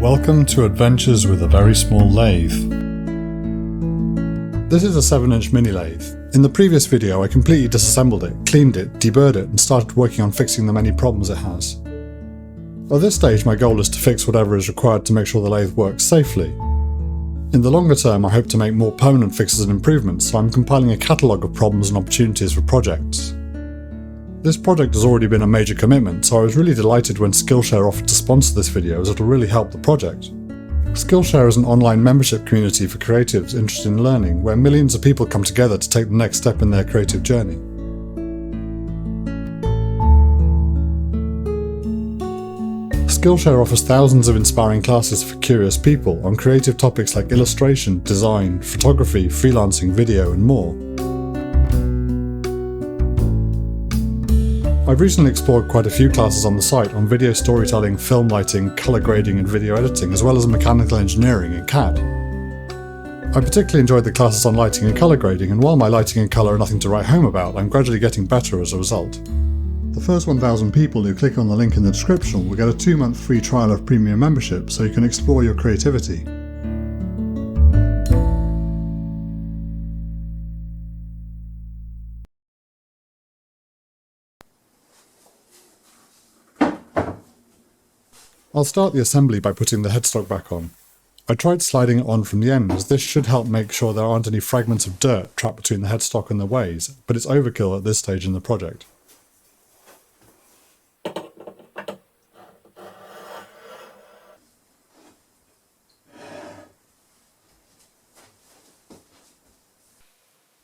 Welcome to Adventures with a Very Small Lathe. This is a 7-inch mini lathe. In the previous video I completely disassembled it, cleaned it, deburred it and started working on fixing the many problems it has. At this stage my goal is to fix whatever is required to make sure the lathe works safely. In the longer term I hope to make more permanent fixes and improvements, so I'm compiling a catalogue of problems and opportunities for projects. This project has already been a major commitment, so I was really delighted when Skillshare offered to sponsor this video, as it'll really help the project. Skillshare is an online membership community for creatives interested in learning, where millions of people come together to take the next step in their creative journey. Skillshare offers thousands of inspiring classes for curious people on creative topics like illustration, design, photography, freelancing, video and more. I've recently explored quite a few classes on the site on video storytelling, film lighting, colour grading and video editing, as well as mechanical engineering and CAD. I particularly enjoyed the classes on lighting and colour grading, and while my lighting and colour are nothing to write home about, I'm gradually getting better as a result. The first 1,000 people who click on the link in the description will get a 2-month free trial of premium membership so you can explore your creativity. I'll start the assembly by putting the headstock back on. I tried sliding it on from the end, as this should help make sure there aren't any fragments of dirt trapped between the headstock and the ways, but it's overkill at this stage in the project.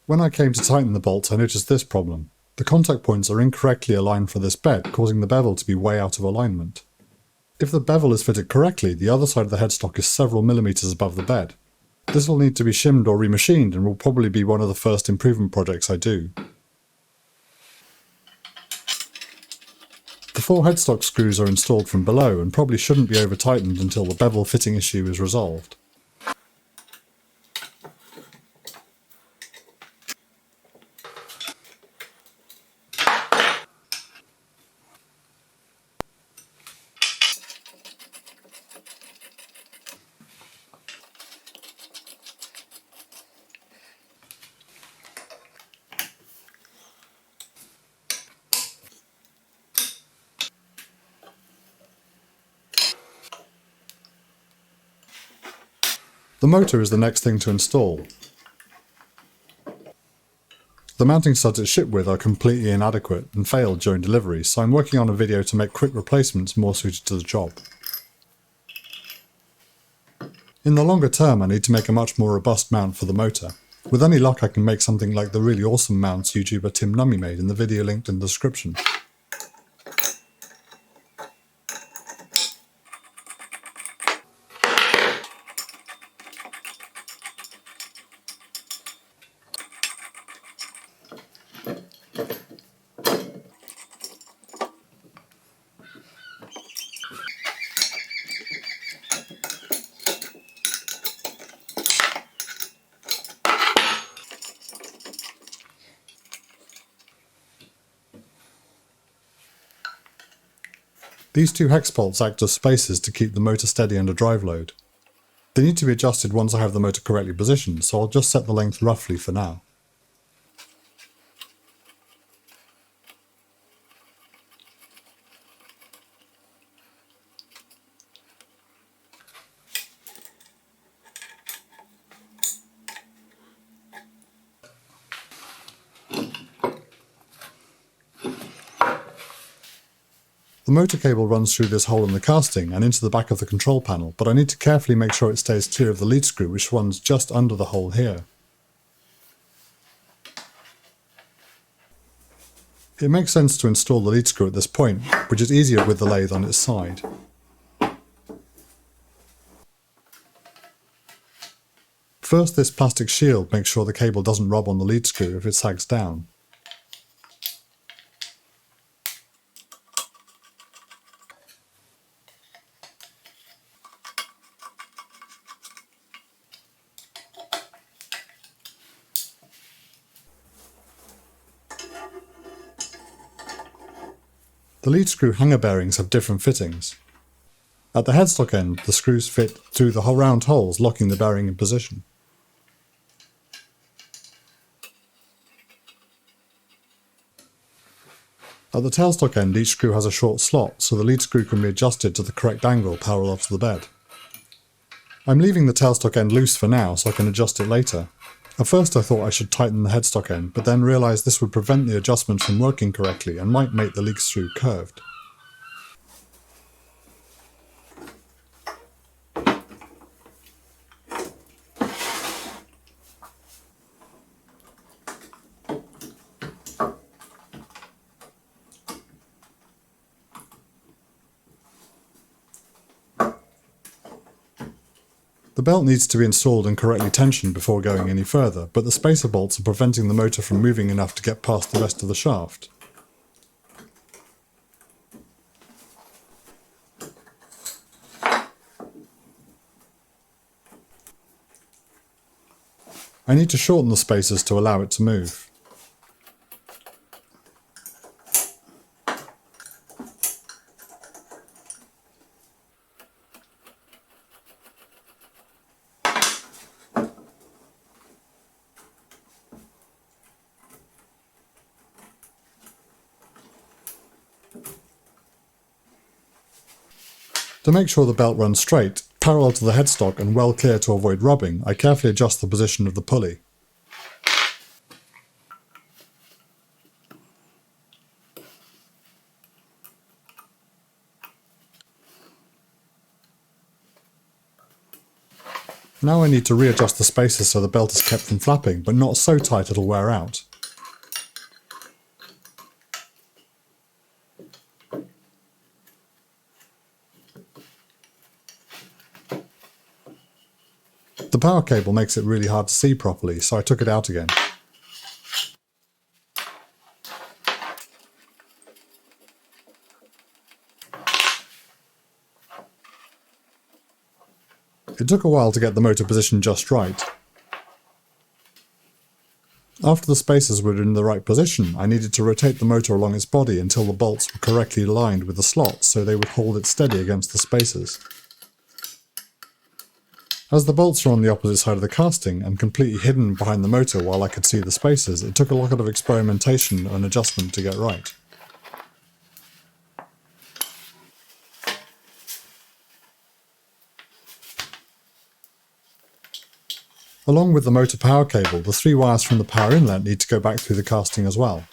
When I came to tighten the bolts, I noticed this problem. The contact points are incorrectly aligned for this bed, causing the bevel to be way out of alignment. If the bevel is fitted correctly, the other side of the headstock is several millimeters above the bed. This will need to be shimmed or remachined and will probably be one of the first improvement projects I do. The 4 headstock screws are installed from below and probably shouldn't be over tightened until the bevel fitting issue is resolved. The motor is the next thing to install. The mounting studs it's shipped with are completely inadequate and failed during delivery, so I'm working on a video to make quick replacements more suited to the job. In the longer term I need to make a much more robust mount for the motor. With any luck I can make something like the really awesome mounts YouTuber Tim Nummy made in the video linked in the description. These 2 hex bolts act as spacers to keep the motor steady under drive load. They need to be adjusted once I have the motor correctly positioned, so I'll just set the length roughly for now. The motor cable runs through this hole in the casting and into the back of the control panel, but I need to carefully make sure it stays clear of the lead screw, which runs just under the hole here. It makes sense to install the lead screw at this point, which is easier with the lathe on its side. First, this plastic shield makes sure the cable doesn't rub on the lead screw if it sags down. The lead screw hanger bearings have different fittings. At the headstock end, the screws fit through the round holes, locking the bearing in position. At the tailstock end, each screw has a short slot, so the lead screw can be adjusted to the correct angle parallel to the bed. I'm leaving the tailstock end loose for now so I can adjust it later. At first I thought I should tighten the headstock end, but then realised this would prevent the adjustment from working correctly and might make the lead screw curved. The belt needs to be installed and correctly tensioned before going any further, but the spacer bolts are preventing the motor from moving enough to get past the rest of the shaft. I need to shorten the spacers to allow it to move. To make sure the belt runs straight, parallel to the headstock and well clear to avoid rubbing, I carefully adjust the position of the pulley. Now I need to readjust the spacers so the belt is kept from flapping, but not so tight it'll wear out. The power cable makes it really hard to see properly, so I took it out again. It took a while to get the motor positioned just right. After the spacers were in the right position, I needed to rotate the motor along its body until the bolts were correctly aligned with the slots so they would hold it steady against the spacers. As the bolts were on the opposite side of the casting and completely hidden behind the motor while I could see the spacers, it took a lot of experimentation and adjustment to get right. Along with the motor power cable, the 3 wires from the power inlet need to go back through the casting as well.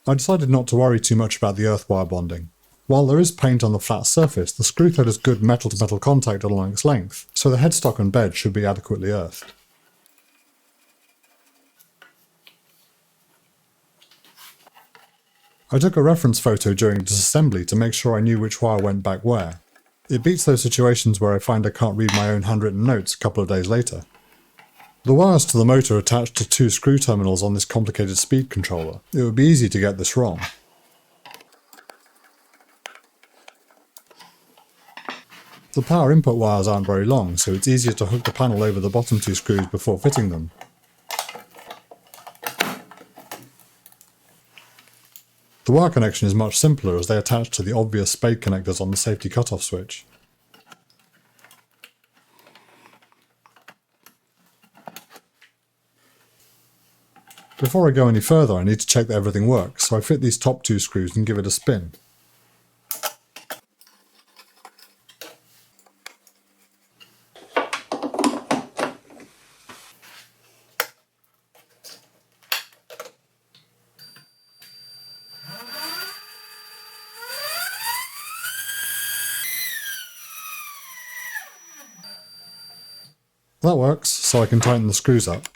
I decided not to worry too much about the earth wire bonding. While there is paint on the flat surface, the screw thread has good metal-to-metal contact along its length, so the headstock and bed should be adequately earthed. I took a reference photo during disassembly to make sure I knew which wire went back where. It beats those situations where I find I can't read my own handwritten notes a couple of days later. The wires to the motor are attached to 2 screw terminals on this complicated speed controller. It would be easy to get this wrong. The power input wires aren't very long, so it's easier to hook the panel over the bottom 2 screws before fitting them. The wire connection is much simpler as they attach to the obvious spade connectors on the safety cutoff switch. Before I go any further, I need to check that everything works, so I fit these top 2 screws and give it a spin. That works, so I can tighten the screws up.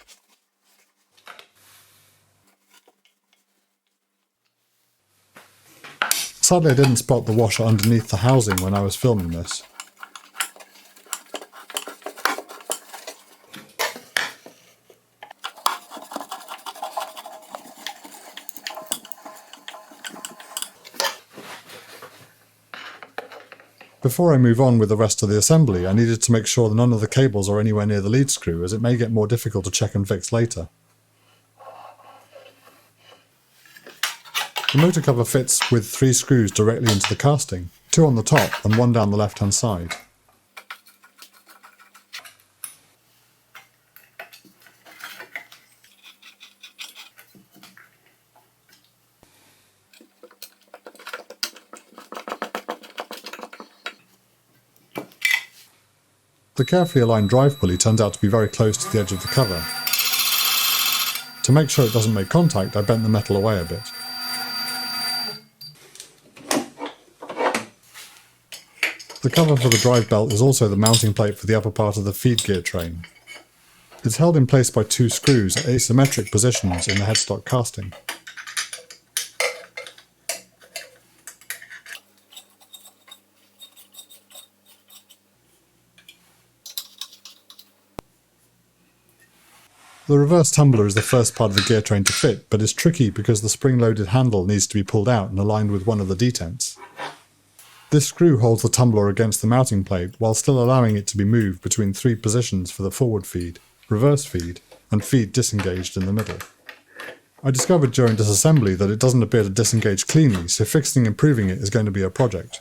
Sadly, I didn't spot the washer underneath the housing when I was filming this. Before I move on with the rest of the assembly, I needed to make sure that none of the cables are anywhere near the lead screw, as it may get more difficult to check and fix later. The motor cover fits with 3 screws directly into the casting, 2 on the top and 1 down the left hand side. The carefully aligned drive pulley turns out to be very close to the edge of the cover. To make sure it doesn't make contact, I bent the metal away a bit. The cover for the drive belt is also the mounting plate for the upper part of the feed gear train. It's held in place by 2 screws at asymmetric positions in the headstock casting. The reverse tumbler is the first part of the gear train to fit, but is tricky because the spring-loaded handle needs to be pulled out and aligned with one of the detents. This screw holds the tumbler against the mounting plate while still allowing it to be moved between 3 positions for the forward feed, reverse feed, and feed disengaged in the middle. I discovered during disassembly that it doesn't appear to disengage cleanly, so fixing and improving it is going to be a project.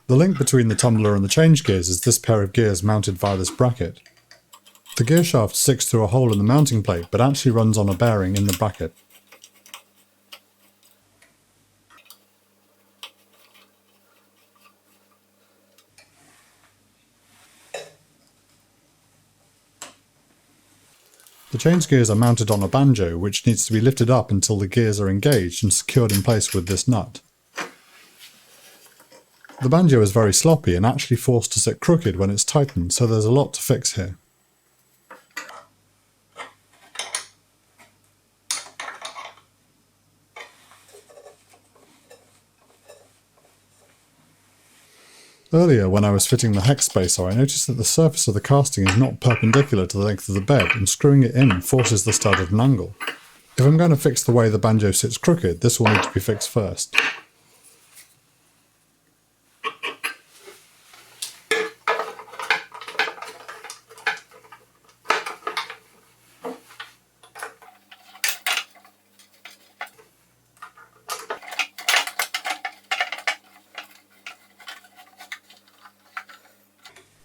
The link between the tumbler and the change gears is this pair of gears mounted via this bracket. The gear shaft sticks through a hole in the mounting plate, but actually runs on a bearing in the bracket. The change gears are mounted on a banjo, which needs to be lifted up until the gears are engaged and secured in place with this nut. The banjo is very sloppy and actually forced to sit crooked when it's tightened, so there's a lot to fix here. Earlier, when I was fitting the hex spacer, I noticed that the surface of the casting is not perpendicular to the length of the bed, and screwing it in forces the stud at an angle. If I'm going to fix the way the banjo sits crooked, this will need to be fixed first.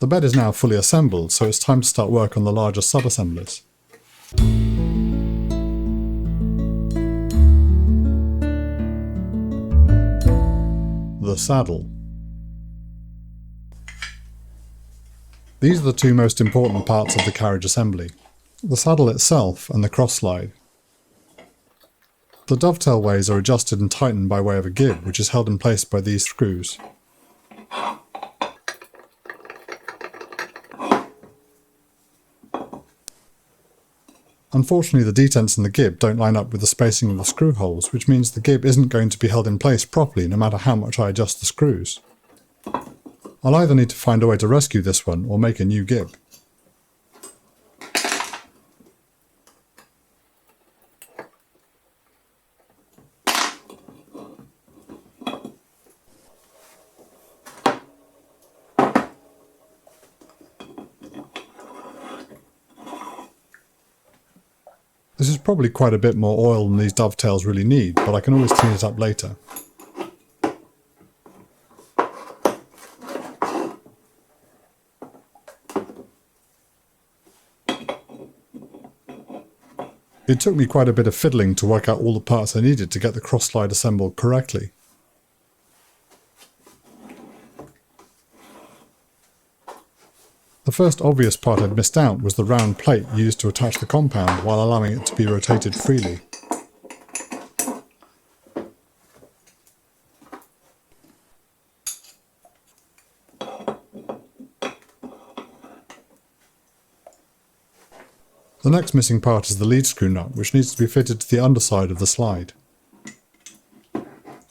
The bed is now fully assembled, so it's time to start work on the larger sub-assemblies. The saddle. These are the 2 most important parts of the carriage assembly: the saddle itself and the cross slide. The dovetail ways are adjusted and tightened by way of a gib, which is held in place by these screws. Unfortunately, the detents in the gib don't line up with the spacing of the screw holes, which means the gib isn't going to be held in place properly no matter how much I adjust the screws. I'll either need to find a way to rescue this one or make a new gib. This is probably quite a bit more oil than these dovetails really need, but I can always clean it up later. It took me quite a bit of fiddling to work out all the parts I needed to get the cross slide assembled correctly. The first obvious part I'd missed out was the round plate used to attach the compound while allowing it to be rotated freely. The next missing part is the lead screw nut, which needs to be fitted to the underside of the slide.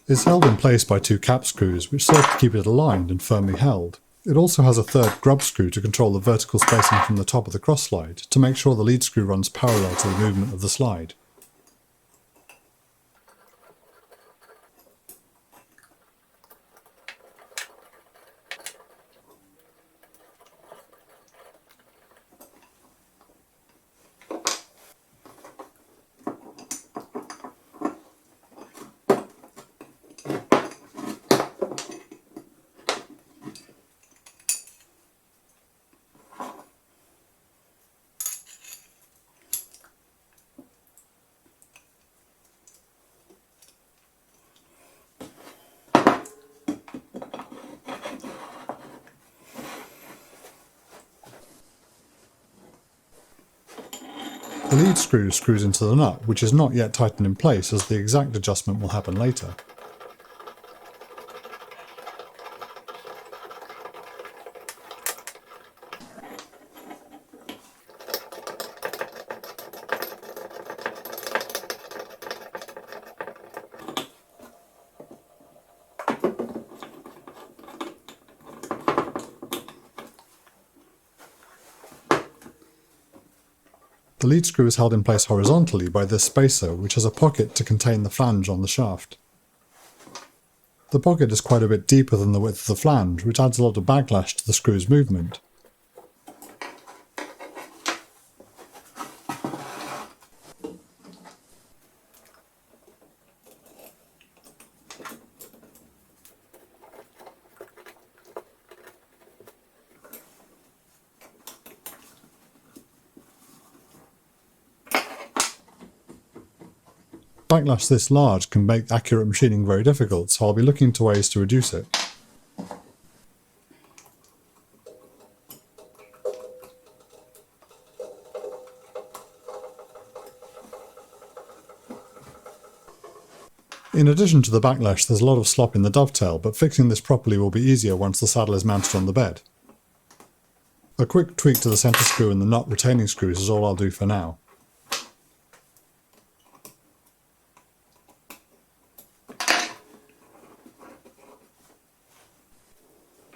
It's held in place by 2 cap screws, which serve to keep it aligned and firmly held. It also has a 3rd grub screw to control the vertical spacing from the top of the cross slide, to make sure the lead screw runs parallel to the movement of the slide. The lead screw screws into the nut, which is not yet tightened in place as the exact adjustment will happen later. The lead screw is held in place horizontally by this spacer, which has a pocket to contain the flange on the shaft. The pocket is quite a bit deeper than the width of the flange, which adds a lot of backlash to the screw's movement. Backlash this large can make accurate machining very difficult, so I'll be looking into ways to reduce it. In addition to the backlash, there's a lot of slop in the dovetail, but fixing this properly will be easier once the saddle is mounted on the bed. A quick tweak to the centre screw and the nut retaining screws is all I'll do for now.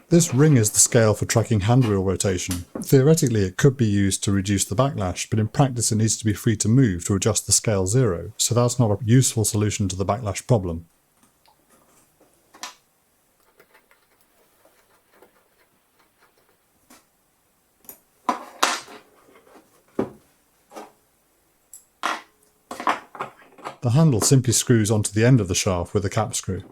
This ring is the scale for tracking handwheel rotation. Theoretically it could be used to reduce the backlash, but in practice it needs to be free to move to adjust the scale 0, so that's not a useful solution to the backlash problem. The handle simply screws onto the end of the shaft with a cap screw.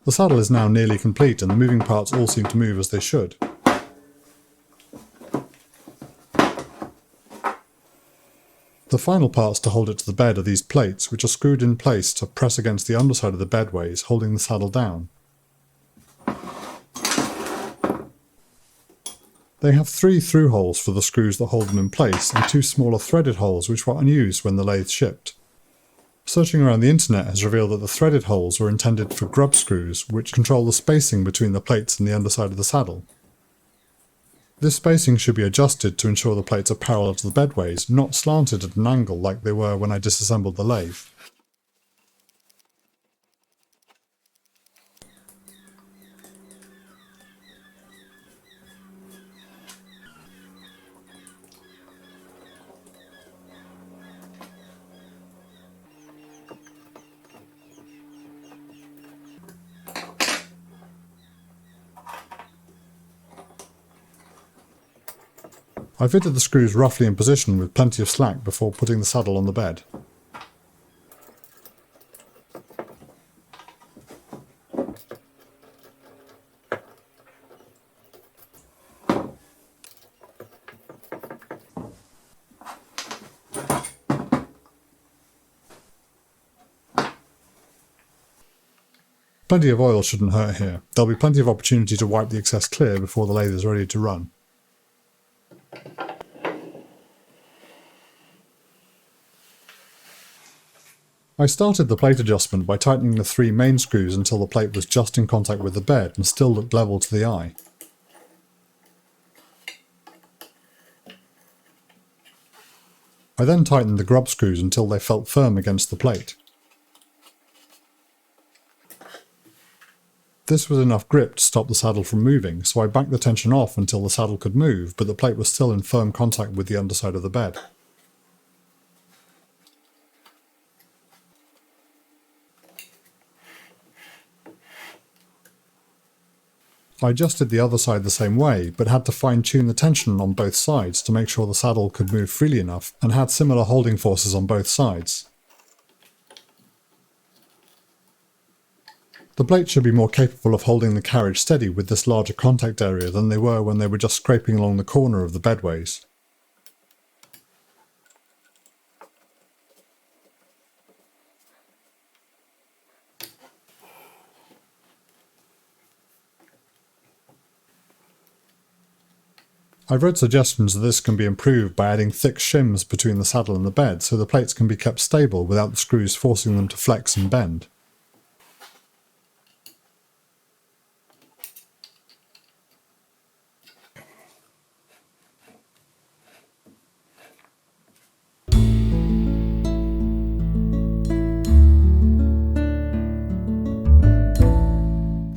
The saddle is now nearly complete and the moving parts all seem to move as they should. The final parts to hold it to the bed are these plates, which are screwed in place to press against the underside of the bedways, holding the saddle down. They have 3 through holes for the screws that hold them in place, and 2 smaller threaded holes which were unused when the lathe shipped. Searching around the internet has revealed that the threaded holes were intended for grub screws, which control the spacing between the plates and the underside of the saddle. This spacing should be adjusted to ensure the plates are parallel to the bedways, not slanted at an angle like they were when I disassembled the lathe. I fitted the screws roughly in position with plenty of slack before putting the saddle on the bed. Plenty of oil shouldn't hurt here. There'll be plenty of opportunity to wipe the excess clear before the lathe is ready to run. I started the plate adjustment by tightening the 3 main screws until the plate was just in contact with the bed and still looked level to the eye. I then tightened the grub screws until they felt firm against the plate. This was enough grip to stop the saddle from moving, so I backed the tension off until the saddle could move, but the plate was still in firm contact with the underside of the bed. I adjusted the other side the same way, but had to fine-tune the tension on both sides to make sure the saddle could move freely enough and had similar holding forces on both sides. The plates should be more capable of holding the carriage steady with this larger contact area than they were when they were just scraping along the corner of the bedways. I've read suggestions that this can be improved by adding thick shims between the saddle and the bed so the plates can be kept stable without the screws forcing them to flex and bend.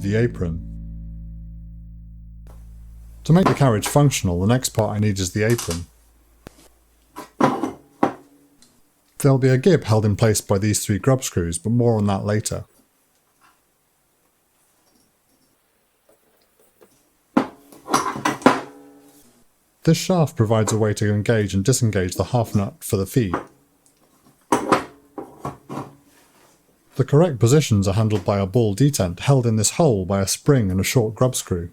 The apron. To make the carriage functional, the next part I need is the apron. There'll be a gib held in place by these 3 grub screws, but more on that later. This shaft provides a way to engage and disengage the half nut for the feed. The correct positions are handled by a ball detent held in this hole by a spring and a short grub screw.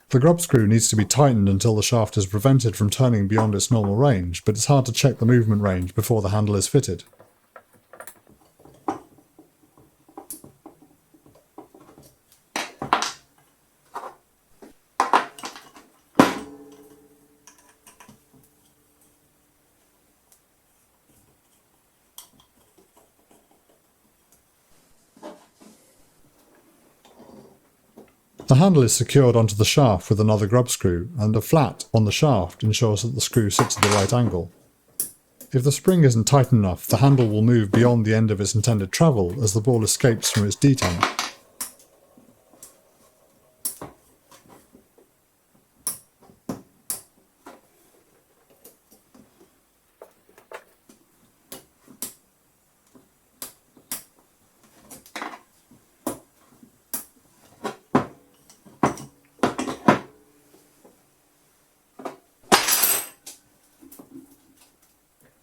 The grub screw needs to be tightened until the shaft is prevented from turning beyond its normal range, but it's hard to check the movement range before the handle is fitted. The handle is secured onto the shaft with another grub screw, and a flat on the shaft ensures that the screw sits at the right angle. If the spring isn't tight enough, the handle will move beyond the end of its intended travel as the ball escapes from its detent.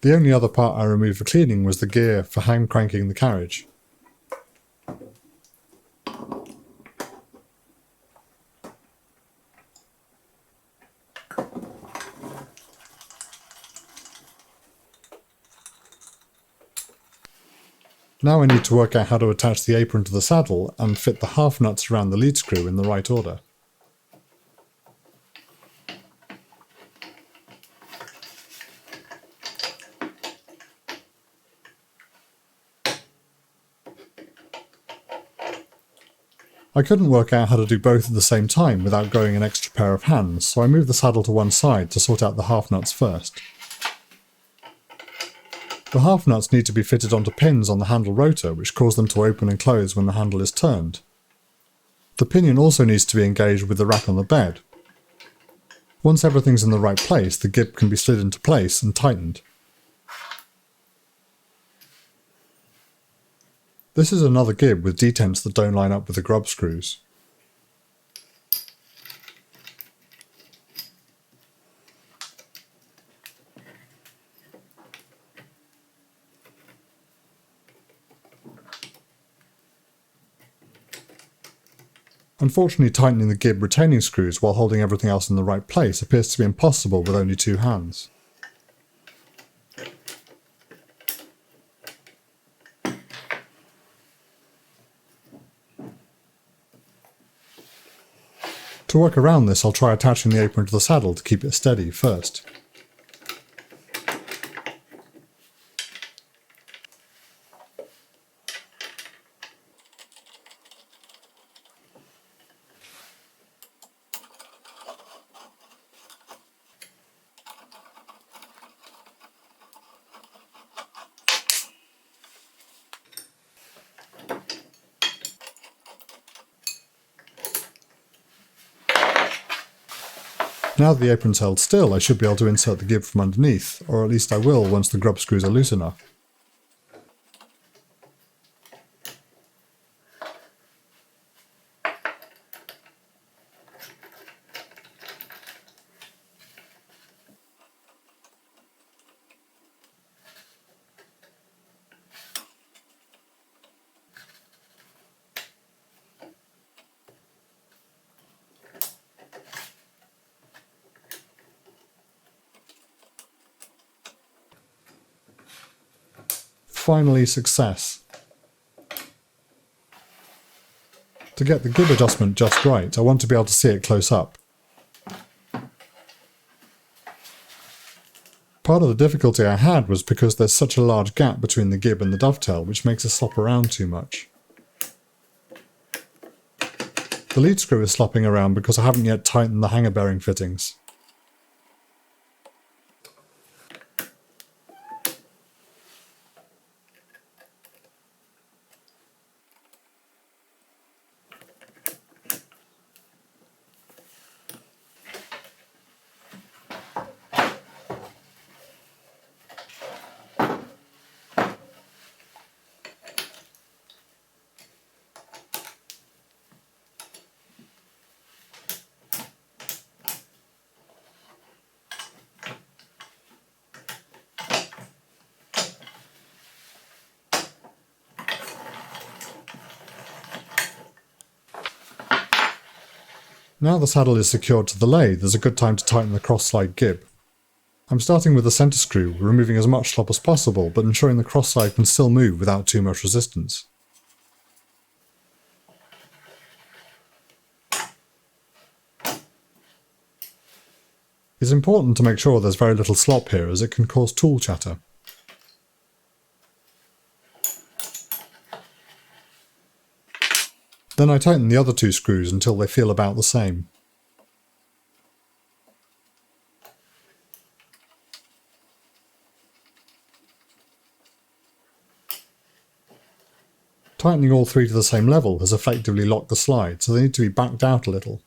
The only other part I removed for cleaning was the gear for hand cranking the carriage. Now I need to work out how to attach the apron to the saddle and fit the half nuts around the lead screw in the right order. I couldn't work out how to do both at the same time without growing an extra pair of hands, so I moved the saddle to one side to sort out the half nuts first. The half nuts need to be fitted onto pins on the handle rotor, which cause them to open and close when the handle is turned. The pinion also needs to be engaged with the rack on the bed. Once everything's in the right place, the gib can be slid into place and tightened. This is another gib with detents that don't line up with the grub screws. Unfortunately, tightening the gib retaining screws while holding everything else in the right place appears to be impossible with only 2 hands. To work around this, I'll try attaching the apron to the saddle to keep it steady first. Now that the apron's held still, I should be able to insert the gib from underneath, or at least I will once the grub screws are loose enough. Finally, success. To get the gib adjustment just right, I want to be able to see it close up. Part of the difficulty I had was because there's such a large gap between the gib and the dovetail, which makes it slop around too much. The lead screw is slopping around because I haven't yet tightened the hanger bearing fittings. Now the saddle is secured to the lathe, there's a good time to tighten the cross-slide gib. I'm starting with the centre screw, removing as much slop as possible, but ensuring the cross-slide can still move without too much resistance. It's important to make sure there's very little slop here, as it can cause tool chatter. Then I tighten the other two screws until they feel about the same. Tightening all three to the same level has effectively locked the slide, so they need to be backed out a little.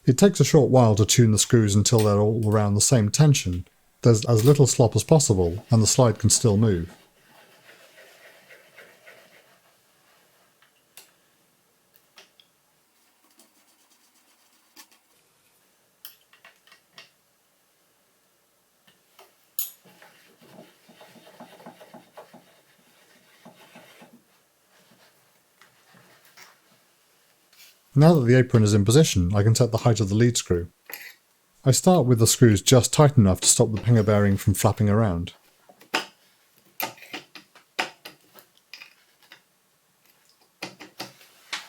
It takes a short while to tune the screws until they're all around the same tension. There's as little slop as possible, and the slide can still move. Now that the apron is in position, I can set the height of the lead screw. I start with the screws just tight enough to stop the hanger bearing from flapping around.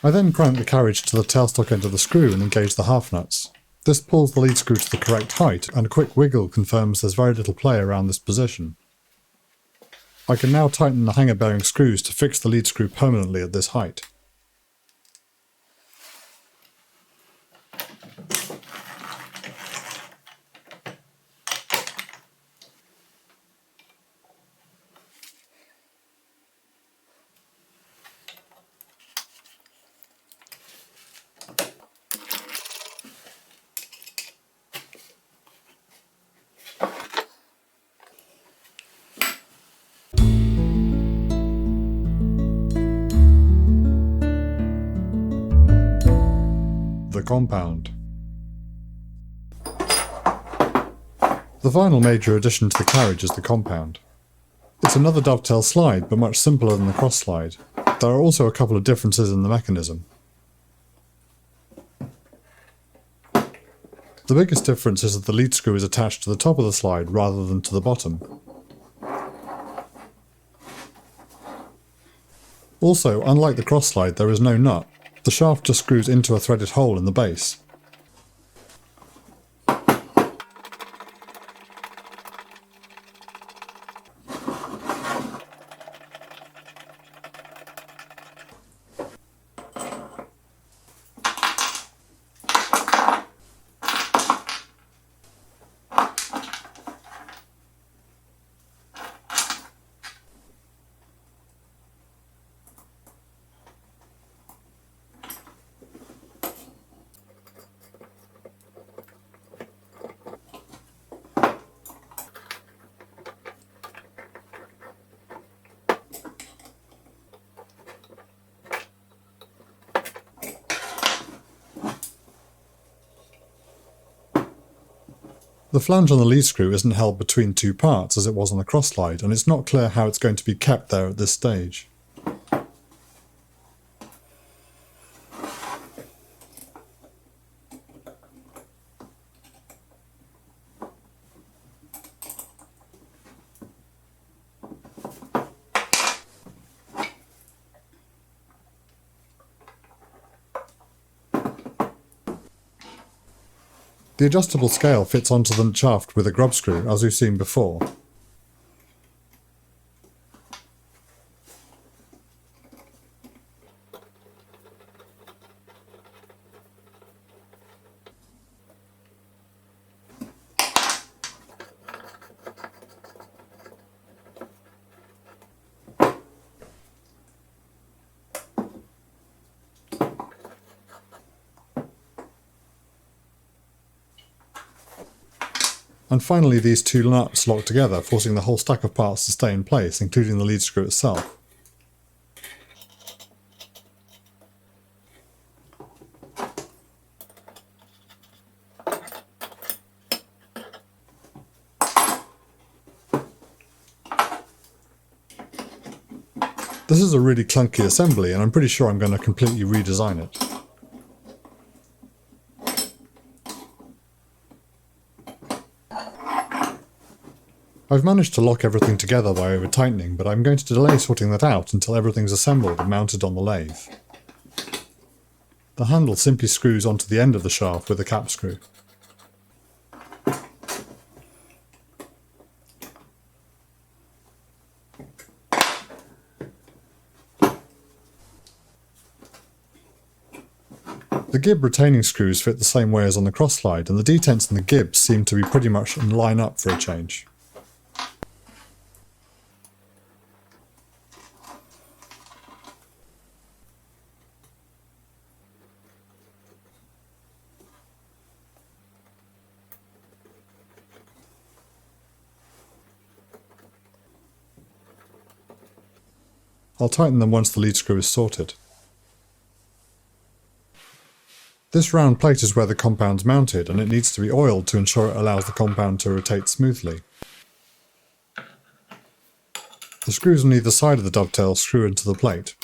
I then crank the carriage to the tailstock end of the screw and engage the half nuts. This pulls the lead screw to the correct height, and a quick wiggle confirms there's very little play around this position. I can now tighten the hanger bearing screws to fix the lead screw permanently at this height. The compound. The final major addition to the carriage is the compound. It's another dovetail slide, but much simpler than the cross slide. There are also a couple of differences in the mechanism. The biggest difference is that the lead screw is attached to the top of the slide rather than to the bottom. Also, unlike the cross slide, there is no nut. The shaft just screws into a threaded hole in the base. The flange on the lead screw isn't held between two parts as it was on the cross slide, and it's not clear how it's going to be kept there at this stage. The adjustable scale fits onto the shaft with a grub screw, as we've seen before. And finally these two nuts lock together, forcing the whole stack of parts to stay in place, including the lead screw itself. This is a really clunky assembly, and I'm pretty sure I'm going to completely redesign it. I've managed to lock everything together by over-tightening, but I'm going to delay sorting that out until everything's assembled and mounted on the lathe. The handle simply screws onto the end of the shaft with a cap screw. The gib retaining screws fit the same way as on the cross slide, and the detents in the gibs seem to be pretty much in line up for a change. I'll tighten them once the lead screw is sorted. This round plate is where the compound's mounted, and it needs to be oiled to ensure it allows the compound to rotate smoothly. The screws on either side of the dovetail screw into the plate.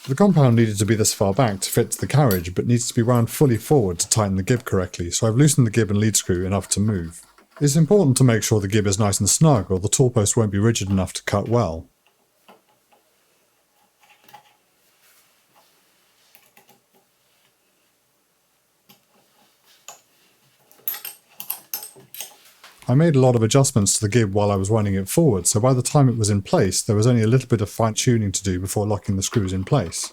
The compound needed to be this far back to fit the carriage, but needs to be wound fully forward to tighten the gib correctly, so I've loosened the gib and lead screw enough to move. It's important to make sure the gib is nice and snug, or the tool post won't be rigid enough to cut well. I made a lot of adjustments to the gib while I was winding it forward, so by the time it was in place there was only a little bit of fine tuning to do before locking the screws in place.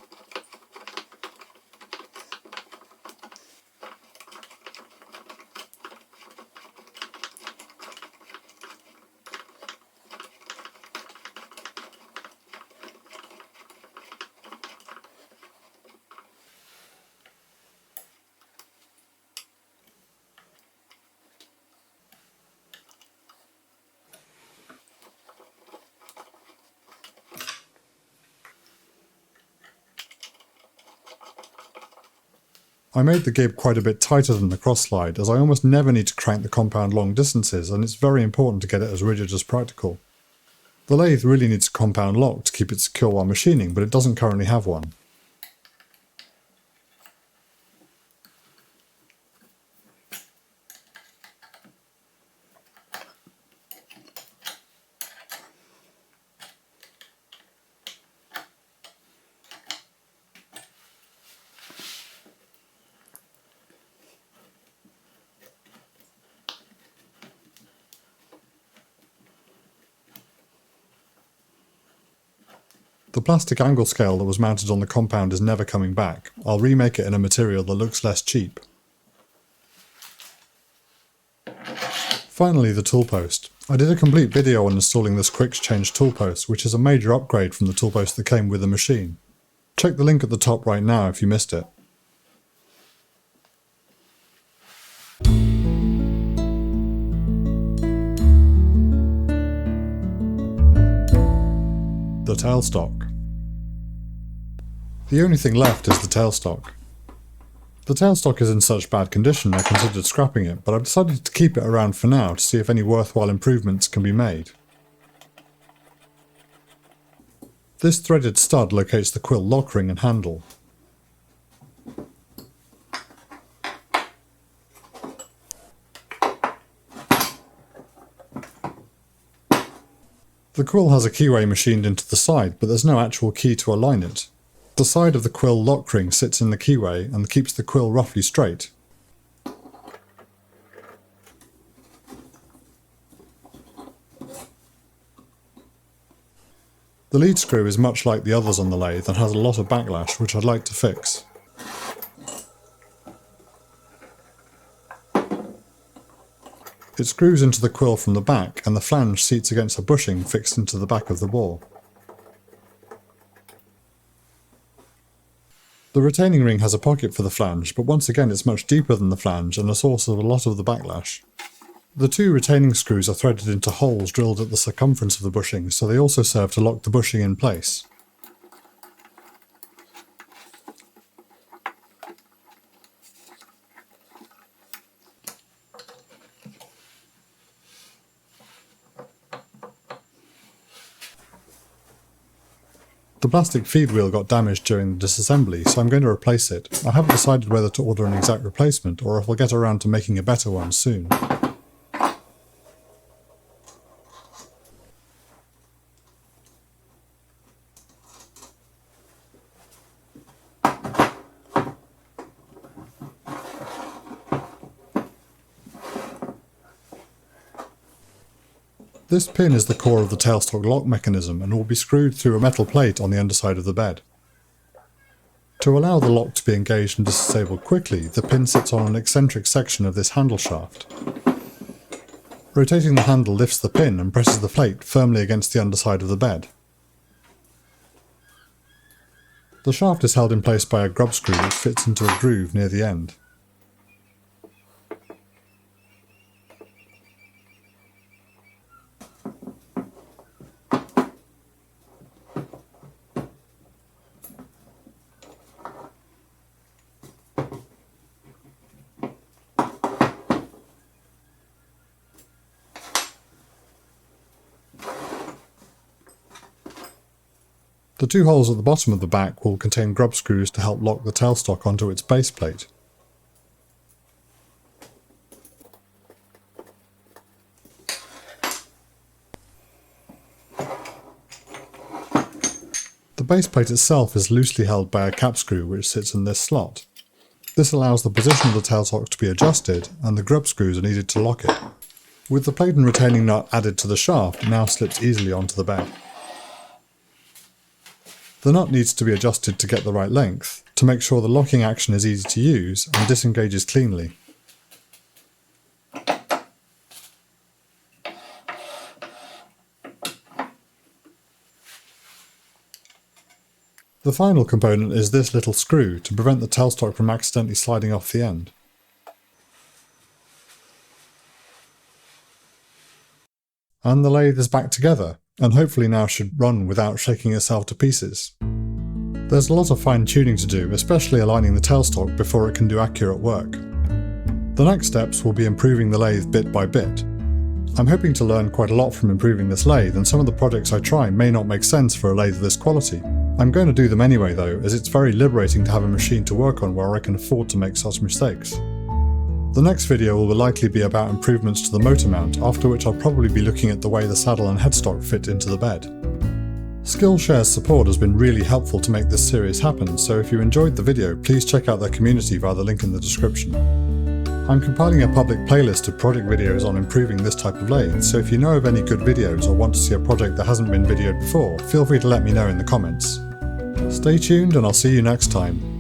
I made the gib quite a bit tighter than the cross slide, as I almost never need to crank the compound long distances, and it's very important to get it as rigid as practical. The lathe really needs a compound lock to keep it secure while machining, but it doesn't currently have one. The plastic angle scale that was mounted on the compound is never coming back. I'll remake it in a material that looks less cheap. Finally, the tool post. I did a complete video on installing this quick change tool post, which is a major upgrade from the tool post that came with the machine. Check the link at the top right now if you missed it. the tailstock. The only thing left is the tailstock. The tailstock is in such bad condition I considered scrapping it, but I've decided to keep it around for now to see if any worthwhile improvements can be made. This threaded stud locates the quill lock ring and handle. The quill has a keyway machined into the side, but there's no actual key to align it. The side of the quill lock ring sits in the keyway and keeps the quill roughly straight. The lead screw is much like the others on the lathe and has a lot of backlash, which I'd like to fix. It screws into the quill from the back, and the flange seats against a bushing fixed into the back of the bore. The retaining ring has a pocket for the flange, but once again it's much deeper than the flange and a source of a lot of the backlash. The two retaining screws are threaded into holes drilled at the circumference of the bushing, so they also serve to lock the bushing in place. The plastic feed wheel got damaged during the disassembly, so I'm going to replace it. I haven't decided whether to order an exact replacement or if I'll get around to making a better one soon. This pin is the core of the tailstock lock mechanism and will be screwed through a metal plate on the underside of the bed. To allow the lock to be engaged and disabled quickly, the pin sits on an eccentric section of this handle shaft. Rotating the handle lifts the pin and presses the plate firmly against the underside of the bed. The shaft is held in place by a grub screw which fits into a groove near the end. The two holes at the bottom of the back will contain grub screws to help lock the tailstock onto its base plate. The base plate itself is loosely held by a cap screw which sits in this slot. This allows the position of the tailstock to be adjusted, and the grub screws are needed to lock it. With the plate and retaining nut added to the shaft, it now slips easily onto the bed. The nut needs to be adjusted to get the right length, to make sure the locking action is easy to use and disengages cleanly. The final component is this little screw to prevent the tailstock from accidentally sliding off the end. And the lathe is back together, and hopefully now should run without shaking itself to pieces. There's a lot of fine tuning to do, especially aligning the tailstock before it can do accurate work. The next steps will be improving the lathe bit by bit. I'm hoping to learn quite a lot from improving this lathe, and some of the projects I try may not make sense for a lathe of this quality. I'm going to do them anyway though, as it's very liberating to have a machine to work on where I can afford to make such mistakes. The next video will likely be about improvements to the motor mount, after which I'll probably be looking at the way the saddle and headstock fit into the bed. Skillshare's support has been really helpful to make this series happen, so if you enjoyed the video, please check out their community via the link in the description. I'm compiling a public playlist of project videos on improving this type of lathe, so if you know of any good videos or want to see a project that hasn't been videoed before, feel free to let me know in the comments. Stay tuned and I'll see you next time.